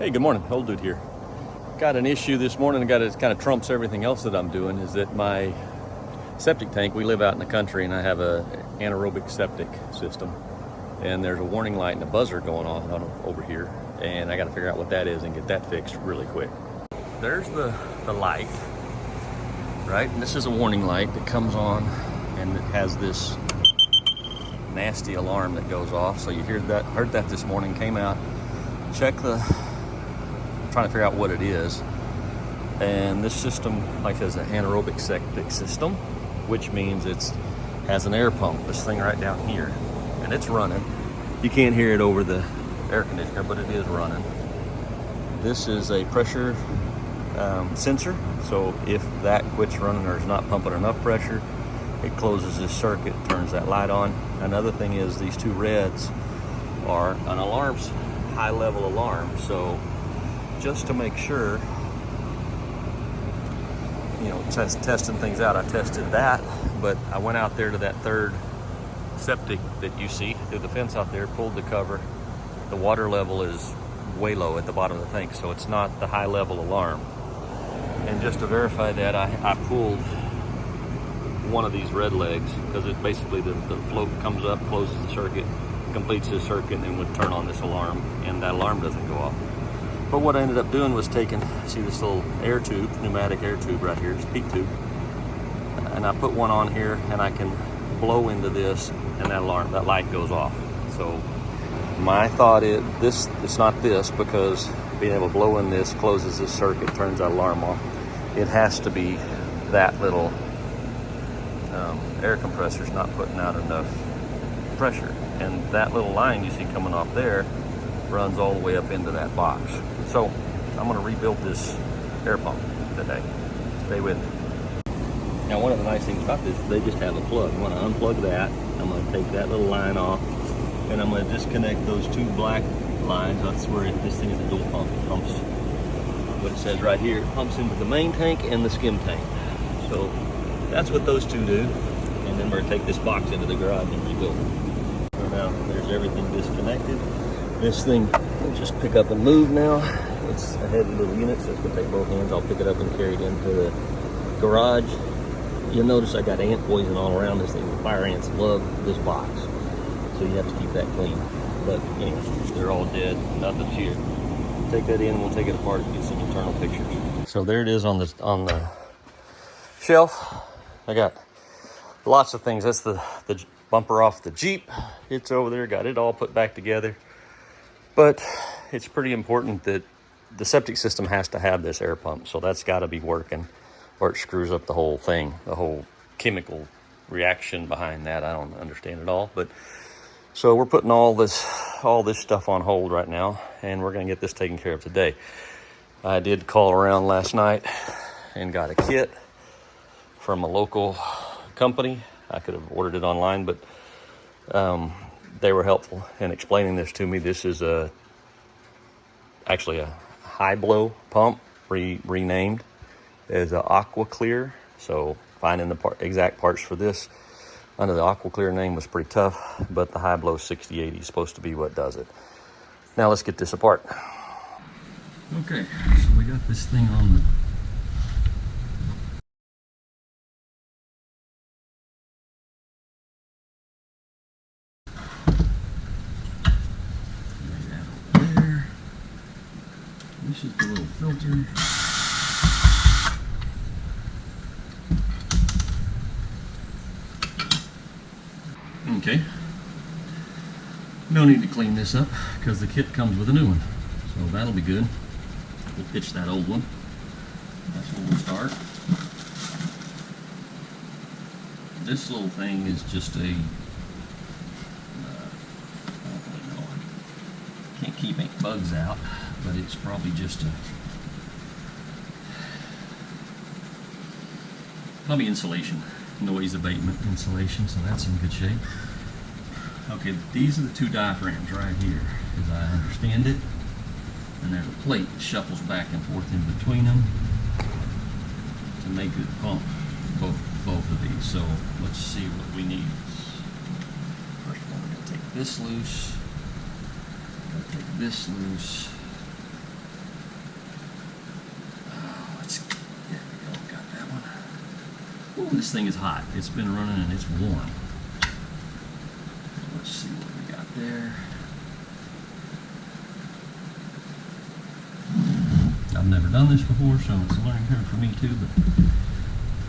Hey, good morning. Old dude here. Got an issue this morning. It kind of trumps everything else that I'm doing. Is that my septic tank? We live out in the country, and I have a anaerobic septic system. And there's a warning light and a buzzer going on over here, and I got to figure out what that is and get that fixed really quick. There's the light, right? And this is a warning light that comes on, and it has this nasty alarm that goes off. So you heard that this morning. Came out, trying to figure out what it is. And this system, like, has an anaerobic septic system, which means it has an air pump, this thing right down here, and it's running. You can't hear it over the air conditioner, but it is running. This is a pressure sensor, so if that quits running or is not pumping enough pressure, it closes this circuit, turns that light on. Another thing is these two reds are an alarms, high level alarm. So just to make sure, testing things out, I tested that, but I went out there to that third septic that you see through the fence out there, pulled the cover. The water level is way low at the bottom of the tank, so it's not the high level alarm. And just to verify that, I pulled one of these red legs, because it basically, the float comes up, closes the circuit, completes this circuit, and would turn on this alarm, and that alarm doesn't go off. But what I ended up doing was see this little air tube, pneumatic air tube right here, this peak tube, and I put one on here, and I can blow into this, and that light goes off. So my thought is, it's not this, because being able to blow in this closes this circuit, turns that alarm off. It has to be that little air compressor's not putting out enough pressure, and that little line you see coming off there runs all the way up into that box. So I'm going to rebuild this air pump today. Stay with me. Now, one of the nice things about this is they just have a plug. I'm going to unplug that. I'm going to take that little line off, and I'm going to disconnect those two black lines. That's where this thing is a dual pump. It pumps, what it says right here, it pumps into the main tank and the skim tank. So that's what those two do. And then we're going to take this box into the garage and rebuild it. So now there's everything disconnected. This thing will just pick up and move now. It's a heavy little unit, so it's going to take both hands. I'll pick it up and carry it into the garage. You'll notice I got ant poison all around this thing. The fire ants love this box, so you have to keep that clean. But anyway, they're all dead. Nothing's here. Take that in, we'll take it apart and get some internal pictures. So there it is on the shelf. I got lots of things. That's the bumper off the Jeep. It's over there. Got it all put back together. But it's pretty important that the septic system has to have this air pump. So that's got to be working, or it screws up the whole thing, the whole chemical reaction behind that. I don't understand it all. But so we're putting all this stuff on hold right now, and we're going to get this taken care of today. I did call around last night and got a kit from a local company. I could have ordered it online, but they were helpful in explaining this to me. This is actually a high blow pump, renamed as a Aqua Clear. So finding the exact parts for this under the Aqua Clear name was pretty tough, but the high blow 6080 is supposed to be what does it. Now let's get this apart. Okay, so we got this thing on the This is the little filter. Okay. No need to clean this up because the kit comes with a new one. So that'll be good. We'll pitch that old one. That's where we'll start. This little thing is just I don't really know. Can't keep any bugs out, but it's probably just probably insulation, noise abatement insulation, so that's in good shape. Okay, these are the two diaphragms right here, as I understand it, and there's a plate that shuffles back and forth in between them to make it pump both of these. So let's see what we need. First of all, we're going to take this loose. Take this loose. this thing is hot. It's been running and it's warm. Let's see what we got there. I've never done this before, so it's a learning curve for me too, but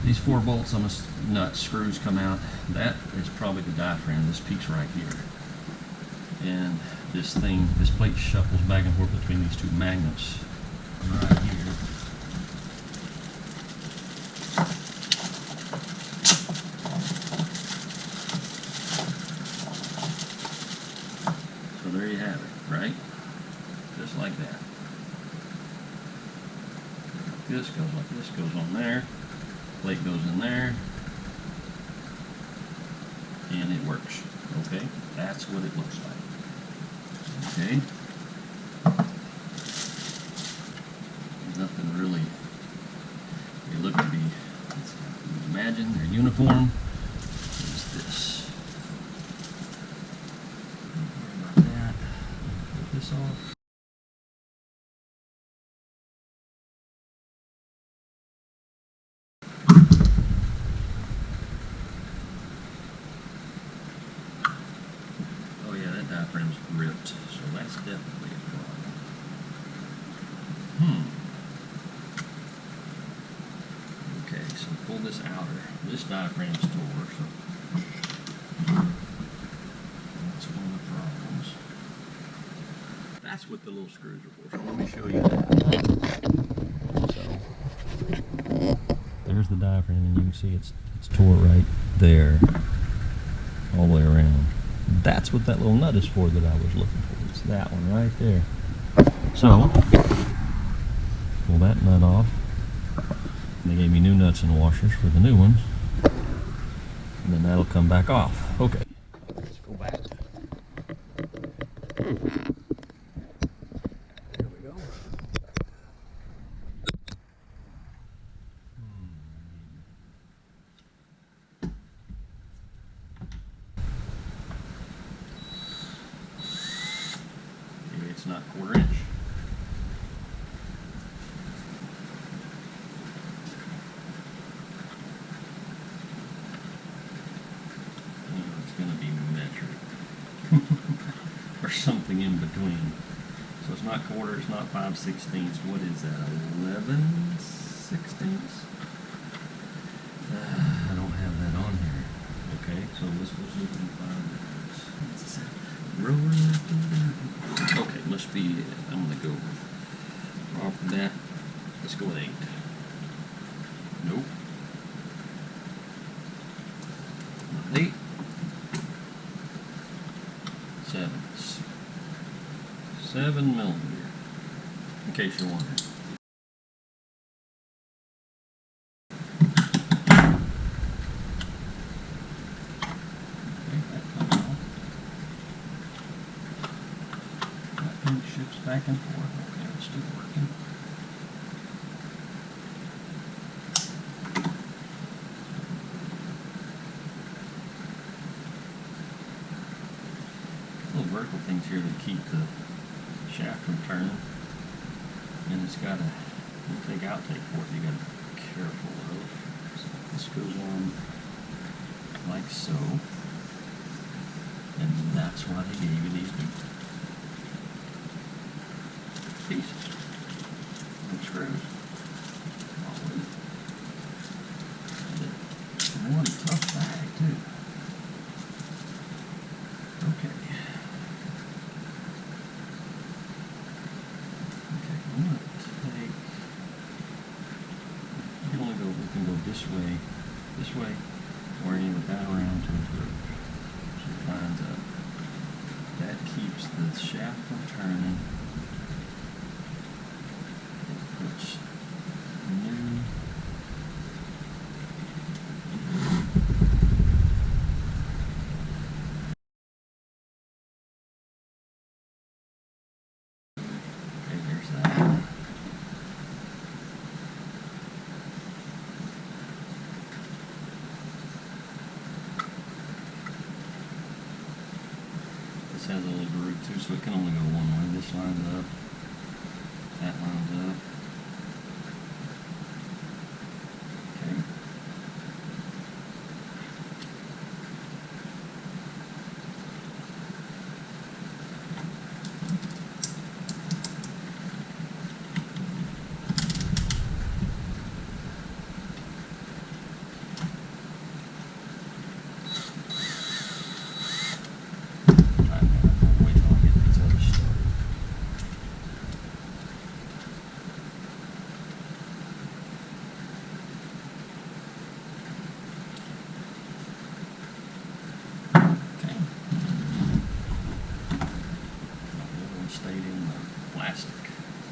these 4 bolts on this nut screws come out. That is probably the diaphragm. This piece right here. And this plate shuffles back and forth between these 2 magnets right here. So there you have it, right? Just like that. This goes like this, goes on there. Plate goes in there. And it works. Okay? That's what it looks like. Okay. Nothing really. They look to be, imagine they're uniform. There's this. Don't worry about that. Put this off. Oh yeah, that diaphragm's ripped, so that's definitely a problem. Okay, so pull this outer. This diaphragm's tore, so that's one of the problems. That's what the little screws are for. So let me show you that. So there's the diaphragm, and you can see it's tore right there, all the way around. That's what that little nut is for that I was looking for. It's that one right there. So, pull that nut off. They gave me new nuts and washers for the new ones. And then that'll come back off. Okay. Let's go back. There we go. It's not 1/4 inch. It's going to be metric or something in between. So it's not 1/4, it's not 5/16. What is that? 11/16? I don't have that on here. Okay, so this was looking 5. Okay, must be. I'm going to go off of that. Let's go with 8. Nope. Not 8. 7. 7mm. In case you're wondering. Ships back and forth. Okay, it's still working. Little vertical things here that keep the shaft from turning. And it's got a big outtake for it you got to be careful of. So this goes on like so. And that's why they gave you these big pieces and screws. And what a tough bag too. Okay. Okay, I'm gonna take. We can go this way, or even that around to the groove. So it lines up. That keeps the shaft from turning. Puts new okay, there's that. This has a little groove too, so it can only go one way. This lines up, that lines up.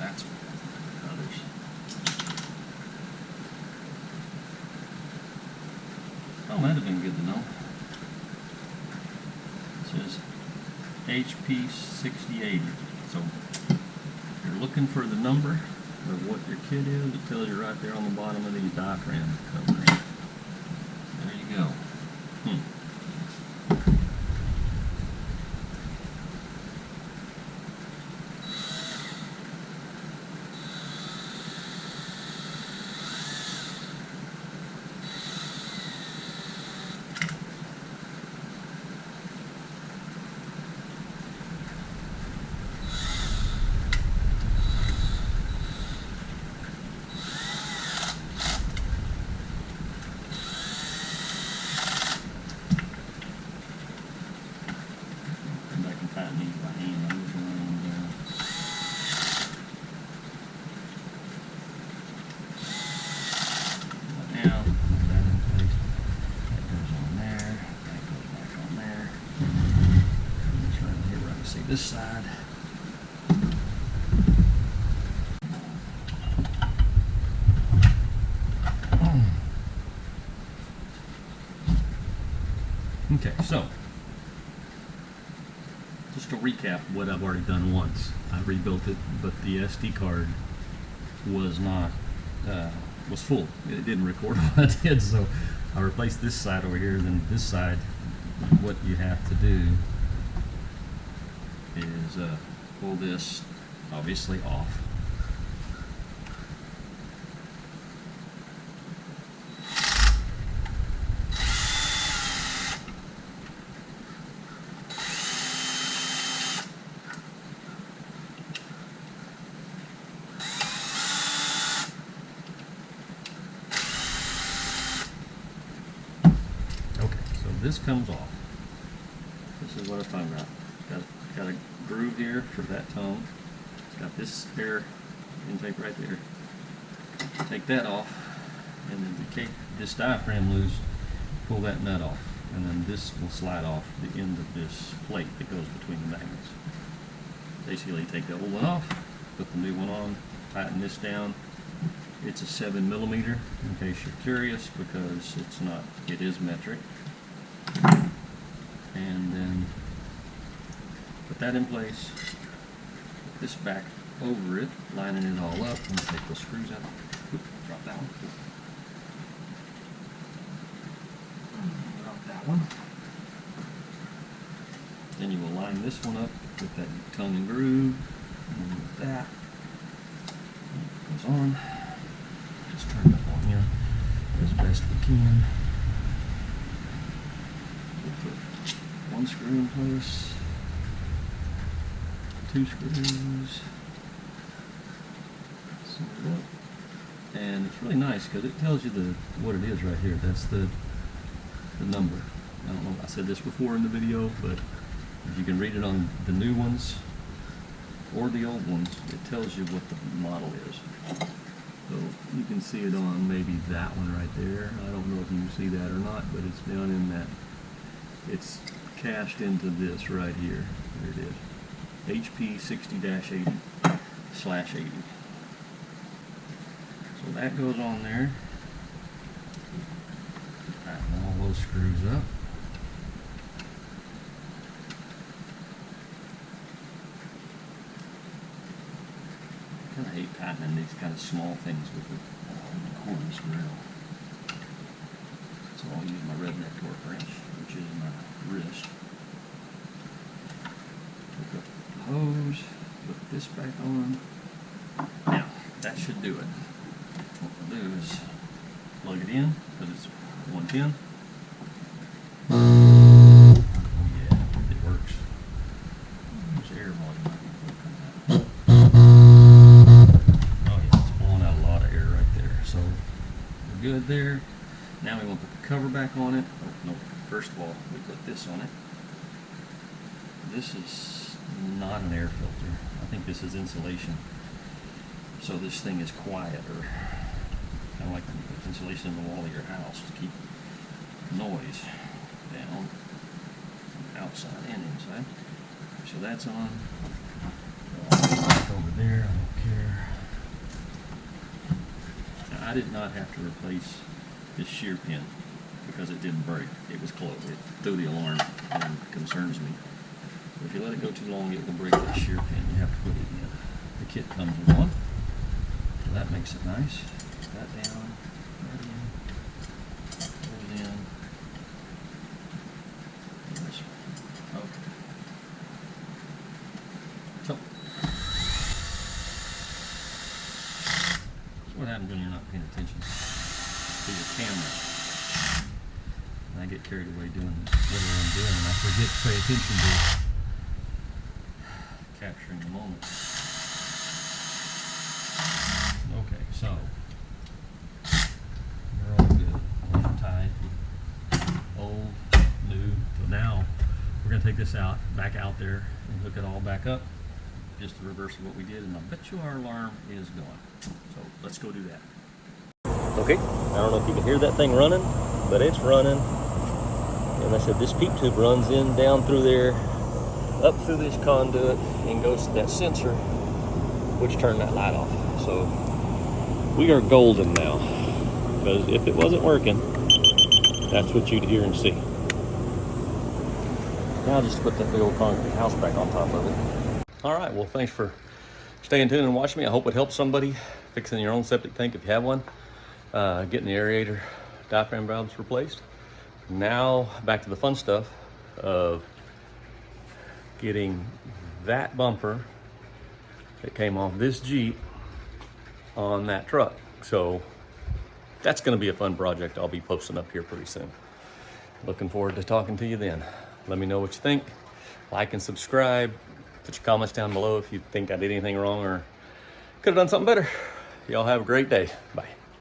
That's others. Oh, that'd have been good to know. It says HP 6080. So if you're looking for the number of what your kit is, it tells you right there on the bottom of these diaphragm covers. There you go. This side. Okay, so just to recap what I've already done once. I rebuilt it, but the SD card was not was full. It didn't record what I did, so I replaced this side over here. Then this side, what you have to do is pull this obviously off. Okay, so this comes off. This is what I was talking about. Got a groove here for that tone. It's got this air intake right there. Take that off, and then to take this diaphragm loose, pull that nut off, and then this will slide off the end of this plate that goes between the magnets. Basically, take the old one off, put the new one on, tighten this down. It's a 7mm, in case you're curious, because it's not. It is metric, and then put that in place, put this back over it, lining it all up, and take those screws out. Oop, drop that one. Drop that one. Then you will line this one up with that tongue and groove, and with that, it goes on. Just turn it on here as best we can. We'll put one screw in place. 2 screws, and it's really nice because it tells you what it is right here. That's the number. I don't know if I said this before in the video, but if you can read it on the new ones or the old ones, it tells you what the model is. So you can see it on maybe that one right there. I don't know if you can see that or not, but it's down in that. It's cast into this right here. There it is. HP 60-80/80. So that goes on there. Tighten all those screws up. I kind of hate tightening these kind of small things with the cordless drill. So I'll use my redneck torque wrench, which is my wrist. Hook up the hose, put this back on. Now, that should do it. What we'll do is plug it in, because it's 110. Oh yeah, it works. There's air volume. Oh yeah, it's blowing out a lot of air right there. So we're good there. Now we want to put the cover back on it. Oh, no, first of all, we put this on it. This is not an air filter. I think this is insulation. So this thing is quieter. Kind of like when you put insulation in the wall of your house to keep noise down from outside and inside. So that's on. Over there, I don't care. I did not have to replace this shear pin because it didn't break. It was closed. It threw the alarm and concerns me. But if you let it go too long, it will break that shear pin. You have to put it in. The kit comes with one. So that makes it nice. Put that down. That in. Goes in. And this one. Okay. So what happens when you're not paying attention to your camera. And I get carried away doing whatever I'm doing, and I forget to pay attention to capturing the moment. Okay, so we're all good. Those are tied. Old, new. So now we're going to take this out, back out there, and hook it all back up. Just the reverse of what we did, and I'll bet you our alarm is going. So let's go do that. Okay, I don't know if you can hear that thing running, but it's running. And I said this PEEP tube runs in, down through there, up through this conduit, and goes to that sensor, which turned that light off. So we are golden now, because if it wasn't working, that's what you'd hear and see. Now just put that big old concrete house back on top of it. All right, well, thanks for staying tuned and watching me. I hope it helps somebody fixing your own septic tank if you have one, getting the aerator diaphragm valves replaced. Now back to the fun stuff of getting that bumper that came off this Jeep on that truck. So that's going to be a fun project I'll be posting up here pretty soon. Looking forward to talking to you then. Let me know what you think. Like and subscribe. Put your comments down below if you think I did anything wrong or could have done something better. Y'all have a great day. Bye.